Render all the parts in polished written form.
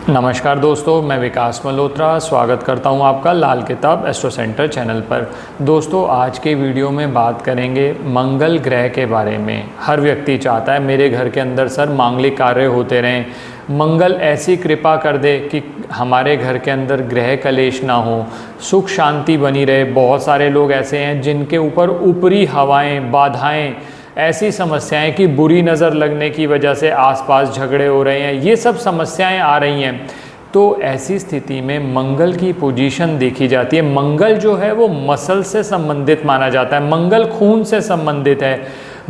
नमस्कार दोस्तों, मैं विकास मल्होत्रा स्वागत करता हूं आपका लाल किताब एस्ट्रो सेंटर चैनल पर। दोस्तों, आज के वीडियो में बात करेंगे मंगल ग्रह के बारे में। हर व्यक्ति चाहता है मेरे घर के अंदर सर मांगलिक कार्य होते रहें, मंगल ऐसी कृपा कर दे कि हमारे घर के अंदर ग्रह कलेश ना हो, सुख शांति बनी रहे। बहुत सारे लोग ऐसे हैं जिनके ऊपर ऊपरी हवाएं, बाधाएं, ऐसी समस्याएं कि बुरी नज़र लगने की वजह से आसपास झगड़े हो रहे हैं, ये सब समस्याएं आ रही हैं। तो ऐसी स्थिति में मंगल की पोजीशन देखी जाती है। मंगल जो है वो मसल से संबंधित माना जाता है, मंगल खून से संबंधित है,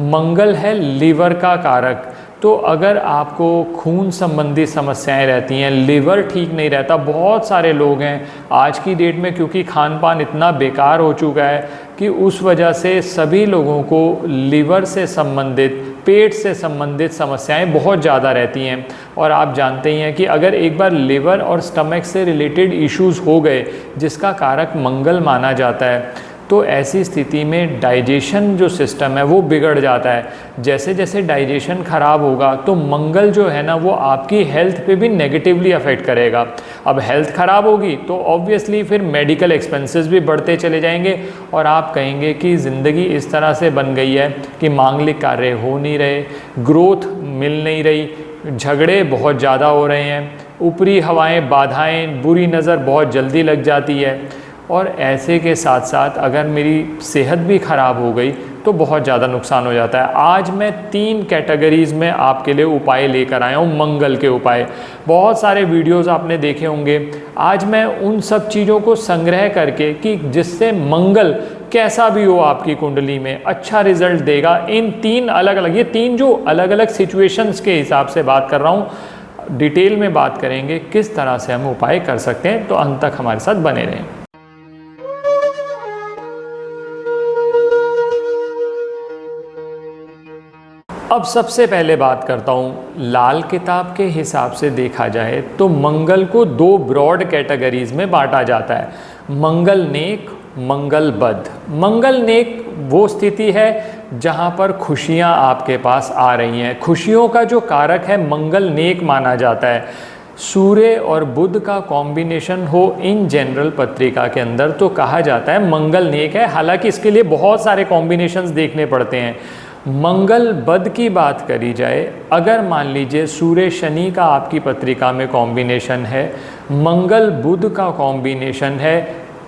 मंगल है लीवर का कारक। तो अगर आपको खून संबंधी समस्याएं रहती हैं, लिवर ठीक नहीं रहता, बहुत सारे लोग हैं आज की डेट में, क्योंकि खान पान इतना बेकार हो चुका है कि उस वजह से सभी लोगों को लिवर से संबंधित, पेट से संबंधित समस्याएं बहुत ज़्यादा रहती हैं। और आप जानते ही हैं कि अगर एक बार लिवर और स्टमक से रिलेटेड इश्यूज़ हो गए जिसका कारक मंगल माना जाता है, तो ऐसी स्थिति में डाइजेशन जो सिस्टम है वो बिगड़ जाता है। जैसे जैसे डाइजेशन ख़राब होगा तो मंगल जो है ना वो आपकी हेल्थ पे भी नेगेटिवली अफेक्ट करेगा। अब हेल्थ ख़राब होगी तो ऑब्वियसली फिर मेडिकल एक्सपेंसेस भी बढ़ते चले जाएंगे और आप कहेंगे कि ज़िंदगी इस तरह से बन गई है कि मांगलिक कार्य हो नहीं रहे, ग्रोथ मिल नहीं रही, झगड़े बहुत ज़्यादा हो रहे हैं, ऊपरी हवाएँ, बाधाएँ, बुरी नज़र बहुत जल्दी लग जाती है। और ऐसे के साथ साथ अगर मेरी सेहत भी ख़राब हो गई तो बहुत ज़्यादा नुकसान हो जाता है। आज मैं 3 कैटेगरीज़ में आपके लिए उपाय लेकर आया हूँ, मंगल के उपाय। बहुत सारे वीडियोस आपने देखे होंगे। आज मैं उन सब चीज़ों को संग्रह करके कि जिससे मंगल कैसा भी हो आपकी कुंडली में अच्छा रिजल्ट देगा, इन 3 अलग अलग, ये 3 जो अलग अलग सिचुएशंस के हिसाब से बात कर रहा हूँ, डिटेल में बात करेंगे किस तरह से हम उपाय कर सकते हैं। तो अंत तक हमारे साथ बने रहें। अब सबसे पहले बात करता हूँ, लाल किताब के हिसाब से देखा जाए तो मंगल को 2 ब्रॉड कैटेगरीज में बांटा जाता है, मंगल नेक, मंगल बद। मंगल नेक वो स्थिति है जहाँ पर खुशियाँ आपके पास आ रही हैं, खुशियों का जो कारक है मंगल नेक माना जाता है। सूर्य और बुध का कॉम्बिनेशन हो इन जनरल पत्रिका के अंदर तो कहा जाता है मंगल नेक है। हालांकि इसके लिए बहुत सारे कॉम्बिनेशंस देखने पड़ते हैं। मंगल बद की बात करी जाए, अगर मान लीजिए सूर्य शनि का आपकी पत्रिका में कॉम्बिनेशन है, मंगल बुध का कॉम्बिनेशन है,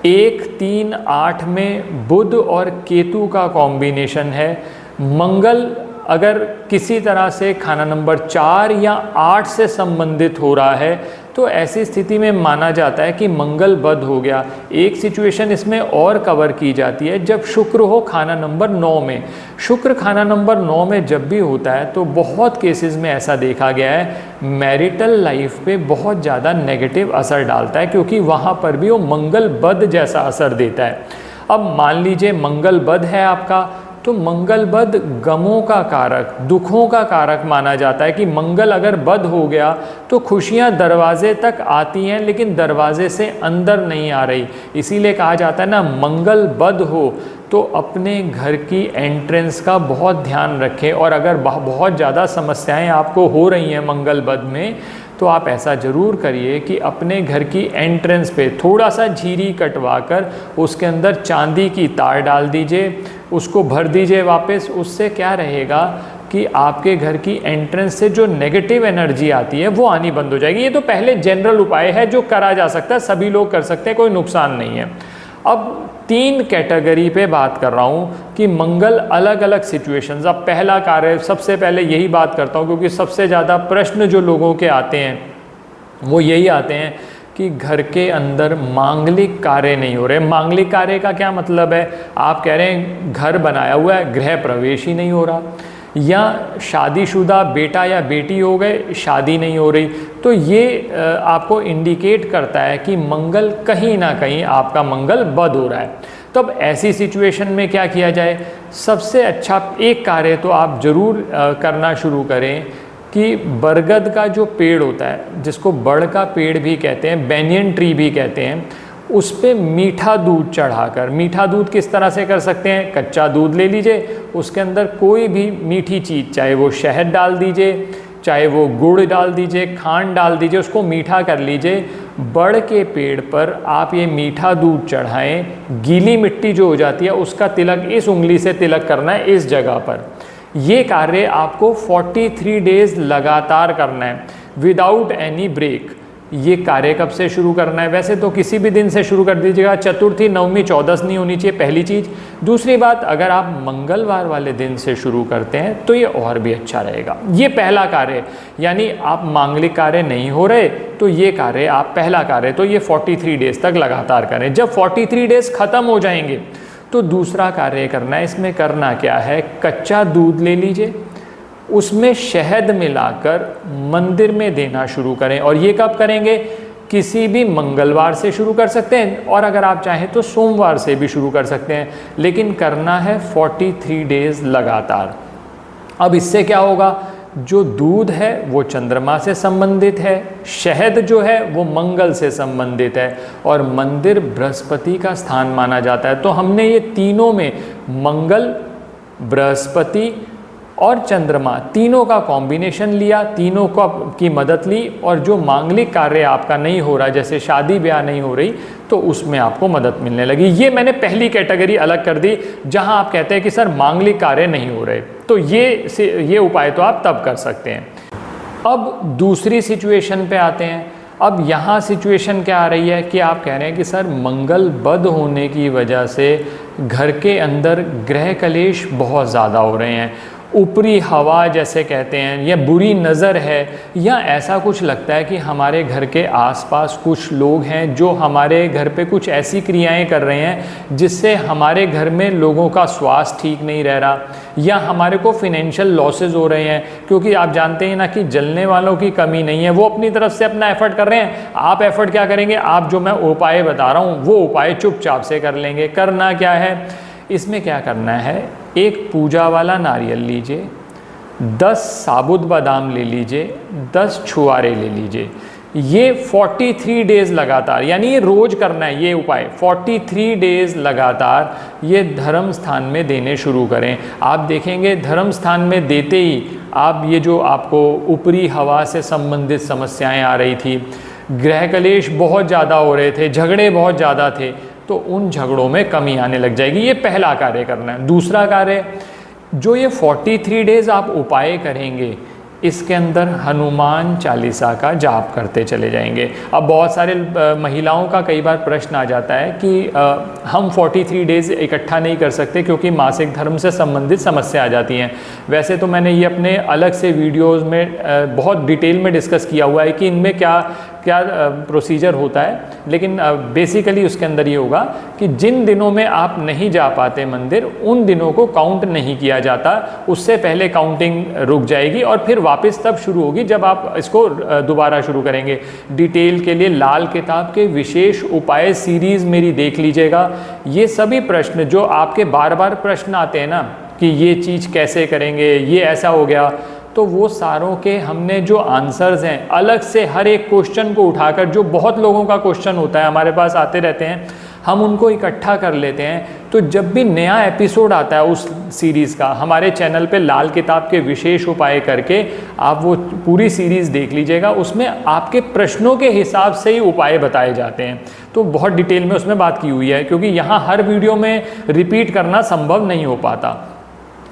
1, 3, 8 में बुध और केतु का कॉम्बिनेशन है, मंगल अगर किसी तरह से खाना नंबर 4 या 8 से संबंधित हो रहा है तो ऐसी स्थिति में माना जाता है कि मंगल बद हो गया। एक सिचुएशन इसमें और कवर की जाती है, जब शुक्र हो खाना नंबर 9 में। शुक्र खाना नंबर 9 में जब भी होता है तो बहुत केसेस में ऐसा देखा गया है मैरिटल लाइफ पे बहुत ज़्यादा नेगेटिव असर डालता है, क्योंकि वहाँ पर भी वो मंगल बद जैसा असर देता है। अब मान लीजिए मंगल बद है आपका, तो मंगल बद गमों का कारक, दुखों का कारक माना जाता है कि मंगल अगर बद हो गया तो खुशियां दरवाजे तक आती हैं लेकिन दरवाजे से अंदर नहीं आ रही। इसीलिए कहा जाता है ना, मंगल बद हो तो अपने घर की एंट्रेंस का बहुत ध्यान रखें। और अगर बहुत ज़्यादा समस्याएं आपको हो रही हैं मंगल बद में, तो आप ऐसा ज़रूर करिए कि अपने घर की एंट्रेंस पे थोड़ा सा झीरी कटवा कर उसके अंदर चांदी की तार डाल दीजिए, उसको भर दीजिए वापस। उससे क्या रहेगा कि आपके घर की एंट्रेंस से जो नेगेटिव एनर्जी आती है वो आनी बंद हो जाएगी। ये तो पहले जनरल उपाय है जो करा जा सकता है, सभी लोग कर सकते हैं, कोई नुकसान नहीं है। अब 3 कैटेगरी पे बात कर रहा हूँ कि मंगल अलग अलग सिचुएशंस। अब पहला कार्य, सबसे पहले यही बात करता हूँ क्योंकि सबसे ज़्यादा प्रश्न जो लोगों के आते हैं वो यही आते हैं कि घर के अंदर मांगलिक कार्य नहीं हो रहे। मांगलिक कार्य का क्या मतलब है? आप कह रहे हैं घर बनाया हुआ है, गृह प्रवेश ही नहीं हो रहा, या शादीशुदा बेटा या बेटी हो गए, शादी नहीं हो रही। तो ये आपको इंडिकेट करता है कि मंगल कहीं ना कहीं आपका मंगल बद हो रहा है। तो अब ऐसी सिचुएशन में क्या किया जाए? सबसे अच्छा एक कार्य तो आप ज़रूर करना शुरू करें कि बरगद का जो पेड़ होता है, जिसको बड़ का पेड़ भी कहते हैं, बैनियन ट्री भी कहते हैं, उस पे मीठा दूध चढ़ाकर, मीठा दूध किस तरह से कर सकते हैं? कच्चा दूध ले लीजिए, उसके अंदर कोई भी मीठी चीज़, चाहे वो शहद डाल दीजिए चाहे वो गुड़ डाल दीजिए, खांड डाल दीजिए, उसको मीठा कर लीजिए। बड़ के पेड़ पर आप ये मीठा दूध चढ़ाएं, गीली मिट्टी जो हो जाती है उसका तिलक इस उंगली से तिलक करना है इस जगह पर। ये कार्य आपको 43 डेज लगातार करना है विदाउट एनी ब्रेक। ये कार्य कब से शुरू करना है? वैसे तो किसी भी दिन से शुरू कर दीजिएगा, चतुर्थी, नवमी, चौदस नहीं होनी चाहिए, पहली चीज़। दूसरी बात, अगर आप मंगलवार वाले दिन से शुरू करते हैं तो ये और भी अच्छा रहेगा। ये पहला कार्य, यानी आप मांगलिक कार्य नहीं हो रहे तो ये कार्य आप पहला कार्य तो ये 43 डेज तक लगातार करें। जब 43 डेज ख़त्म हो जाएंगे तो दूसरा कार्य करना है। इसमें करना क्या है, कच्चा दूध ले लीजिए, उसमें शहद मिलाकर मंदिर में देना शुरू करें। और ये कब करेंगे? किसी भी मंगलवार से शुरू कर सकते हैं और अगर आप चाहें तो सोमवार से भी शुरू कर सकते हैं, लेकिन करना है 43 डेज लगातार। अब इससे क्या होगा, जो दूध है वो चंद्रमा से संबंधित है, शहद जो है वो मंगल से संबंधित है और मंदिर बृहस्पति का स्थान माना जाता है। तो हमने ये तीनों में मंगल, बृहस्पति और चंद्रमा तीनों का कॉम्बिनेशन लिया, तीनों की मदद ली और जो मांगलिक कार्य आपका नहीं हो रहा, जैसे शादी ब्याह नहीं हो रही, तो उसमें आपको मदद मिलने लगी। ये मैंने पहली कैटेगरी अलग कर दी जहां आप कहते हैं कि सर मांगलिक कार्य नहीं हो रहे, तो ये उपाय तो आप तब कर सकते हैं। अब दूसरी सिचुएशन पे आते हैं। अब यहाँ सिचुएशन क्या आ रही है कि आप कह रहे हैं कि सर मंगल बद होने की वजह से घर के अंदर ग्रह कलेश बहुत ज़्यादा हो रहे हैं, ऊपरी हवा जैसे कहते हैं, या बुरी नज़र है, या ऐसा कुछ लगता है कि हमारे घर के आसपास कुछ लोग हैं जो हमारे घर पे कुछ ऐसी क्रियाएं कर रहे हैं जिससे हमारे घर में लोगों का स्वास्थ्य ठीक नहीं रह रहा, या हमारे को फिनेंशियल लॉसेस हो रहे हैं। क्योंकि आप जानते हैं ना कि जलने वालों की कमी नहीं है, वो अपनी तरफ से अपना एफर्ट कर रहे हैं। आप एफर्ट क्या करेंगे, आप जो मैं उपाय बता रहा हूँ वो उपाय चुपचाप से कर लेंगे। करना क्या है, इसमें क्या करना है, एक पूजा वाला नारियल लीजिए, 10 साबुत बादाम ले लीजिए, 10 छुआरे ले लीजिए। ये 43 डेज लगातार, यानी ये रोज करना है ये उपाय, 43 डेज लगातार ये धर्म स्थान में देने शुरू करें। आप देखेंगे धर्म स्थान में देते ही आप ये जो आपको ऊपरी हवा से संबंधित समस्याएं आ रही थी, ग्रह कलेश बहुत ज़्यादा हो रहे थे, झगड़े बहुत ज़्यादा थे, तो उन झगड़ों में कमी आने लग जाएगी। ये पहला कार्य करना है। दूसरा कार्य, जो ये 43 डेज आप उपाय करेंगे, इसके अंदर हनुमान चालीसा का जाप करते चले जाएंगे। अब बहुत सारे महिलाओं का कई बार प्रश्न आ जाता है कि हम 43 डेज इकट्ठा नहीं कर सकते क्योंकि मासिक धर्म से संबंधित समस्या आ जाती हैं। वैसे तो मैंने ये अपने अलग से वीडियोस में बहुत डिटेल में डिस्कस किया हुआ है कि इनमें क्या क्या प्रोसीजर होता है, लेकिन बेसिकली उसके अंदर ये होगा कि जिन दिनों में आप नहीं जा पाते मंदिर, उन दिनों को काउंट नहीं किया जाता, उससे पहले काउंटिंग रुक जाएगी और फिर वापस तब शुरू होगी जब आप इसको दोबारा शुरू करेंगे। डिटेल के लिए लाल किताब के विशेष उपाय सीरीज़ मेरी देख लीजिएगा। ये सभी प्रश्न जो आपके बार बार प्रश्न आते हैं ना कि ये चीज़ कैसे करेंगे, ये ऐसा हो गया, तो वो सारों के हमने जो आंसर्स हैं अलग से हर एक क्वेश्चन को उठाकर, जो बहुत लोगों का क्वेश्चन होता है हमारे पास आते रहते हैं, हम उनको इकट्ठा कर लेते हैं। तो जब भी नया एपिसोड आता है उस सीरीज़ का, हमारे चैनल पे लाल किताब के विशेष उपाय करके आप वो पूरी सीरीज़ देख लीजिएगा। उसमें आपके प्रश्नों के हिसाब से ही उपाय बताए जाते हैं, तो बहुत डिटेल में उसमें बात की हुई है, क्योंकि यहाँ हर वीडियो में रिपीट करना संभव नहीं हो पाता।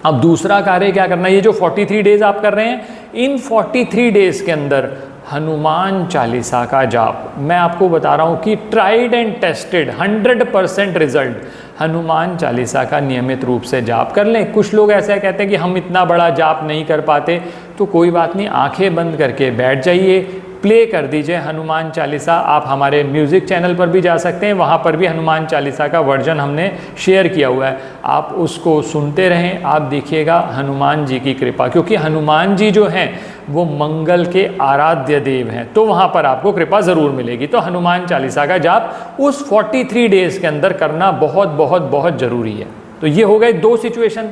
अब दूसरा कार्य क्या करना है, ये जो 43 डेज आप कर रहे हैं, इन 43 डेज के अंदर हनुमान चालीसा का जाप, मैं आपको बता रहा हूँ कि tried and tested 100% result, Hanuman Chalisa का नियमित रूप से जाप कर लें। कुछ लोग ऐसा कहते हैं कि हम इतना बड़ा जाप नहीं कर पाते, तो कोई बात नहीं, आंखें बंद करके बैठ जाइए, प्ले कर दीजिए हनुमान चालीसा। आप हमारे म्यूज़िक चैनल पर भी जा सकते हैं, वहाँ पर भी हनुमान चालीसा का वर्जन हमने शेयर किया हुआ है, आप उसको सुनते रहें। आप देखिएगा हनुमान जी की कृपा, क्योंकि हनुमान जी जो हैं वो मंगल के आराध्य देव हैं, तो वहाँ पर आपको कृपा ज़रूर मिलेगी। तो हनुमान चालीसा का जाप उस 43 डेज़ के अंदर करना बहुत बहुत बहुत ज़रूरी है। तो ये हो गए दो सिचुएशन।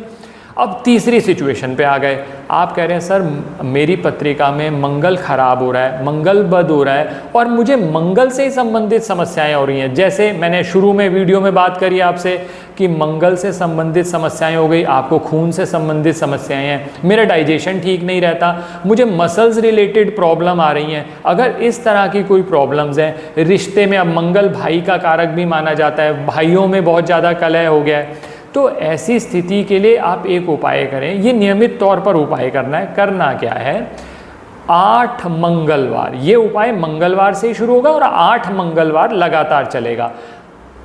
अब तीसरी सिचुएशन पे आ गए, आप कह रहे हैं सर मेरी पत्रिका में मंगल खराब हो रहा है, मंगल बद हो रहा है और मुझे मंगल से ही संबंधित समस्याएं हो रही हैं। जैसे मैंने शुरू में वीडियो में बात करी आपसे कि मंगल से संबंधित समस्याएं हो गई, आपको खून से संबंधित समस्याएं हैं, मेरा डाइजेशन ठीक नहीं रहता, मुझे मसल्स रिलेटेड प्रॉब्लम आ रही हैं। अगर इस तरह की कोई प्रॉब्लम्स हैं, रिश्ते में अब मंगल भाई का कारक भी माना जाता है, भाइयों में बहुत ज़्यादा कलह हो गया है, तो ऐसी स्थिति के लिए आप एक उपाय करें। ये नियमित तौर पर उपाय करना है। करना क्या है, 8 मंगलवार, ये उपाय मंगलवार से ही शुरू होगा और 8 मंगलवार लगातार चलेगा।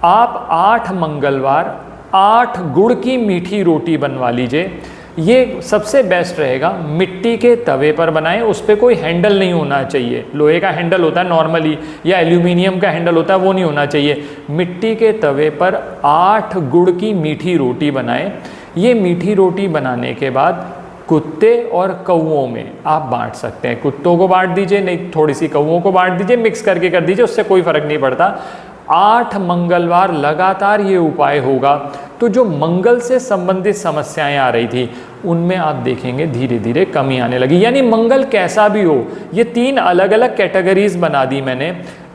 आप 8 मंगलवार 8 गुड़ की मीठी रोटी बनवा लीजिए। ये सबसे बेस्ट रहेगा, मिट्टी के तवे पर बनाएं, उस पर कोई हैंडल नहीं होना चाहिए। लोहे का हैंडल होता है नॉर्मली या एल्यूमिनियम का हैंडल होता है, वो नहीं होना चाहिए। मिट्टी के तवे पर 8 गुड़ की मीठी रोटी बनाएं। ये मीठी रोटी बनाने के बाद कुत्ते और कौओं में आप बांट सकते हैं। कुत्तों को बांट दीजिए, नहीं थोड़ी सी कौओं को बांट दीजिए, मिक्स करके कर दीजिए, उससे कोई फर्क नहीं पड़ता। 8 मंगलवार लगातार ये उपाय होगा तो जो मंगल से संबंधित समस्याएं आ रही थी उनमें आप देखेंगे धीरे धीरे कमी आने लगी। यानी मंगल कैसा भी हो, ये 3 अलग अलग कैटेगरीज बना दी मैंने।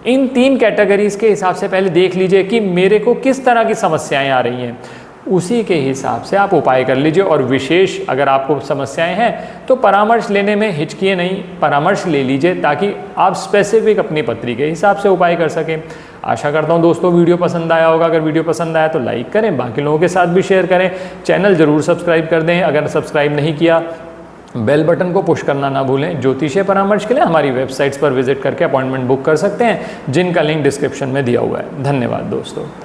इन 3 कैटेगरीज के हिसाब से पहले देख लीजिए कि मेरे को किस तरह की समस्याएं आ रही हैं, उसी के हिसाब से आप उपाय कर लीजिए। और विशेष अगर आपको समस्याएं हैं तो परामर्श लेने में हिचकिए नहीं, परामर्श ले लीजिए ताकि आप स्पेसिफिक अपनी पत्री के हिसाब से उपाय कर सकें। आशा करता हूं दोस्तों वीडियो पसंद आया होगा। अगर वीडियो पसंद आया तो लाइक करें, बाकी लोगों के साथ भी शेयर करें, चैनल ज़रूर सब्सक्राइब कर दें अगर सब्सक्राइब नहीं किया, बेल बटन को पुश करना ना भूलें। ज्योतिषीय परामर्श के लिए हमारी वेबसाइट्स पर विजिट करके अपॉइंटमेंट बुक कर सकते हैं, जिनका लिंक डिस्क्रिप्शन में दिया हुआ है। धन्यवाद दोस्तों।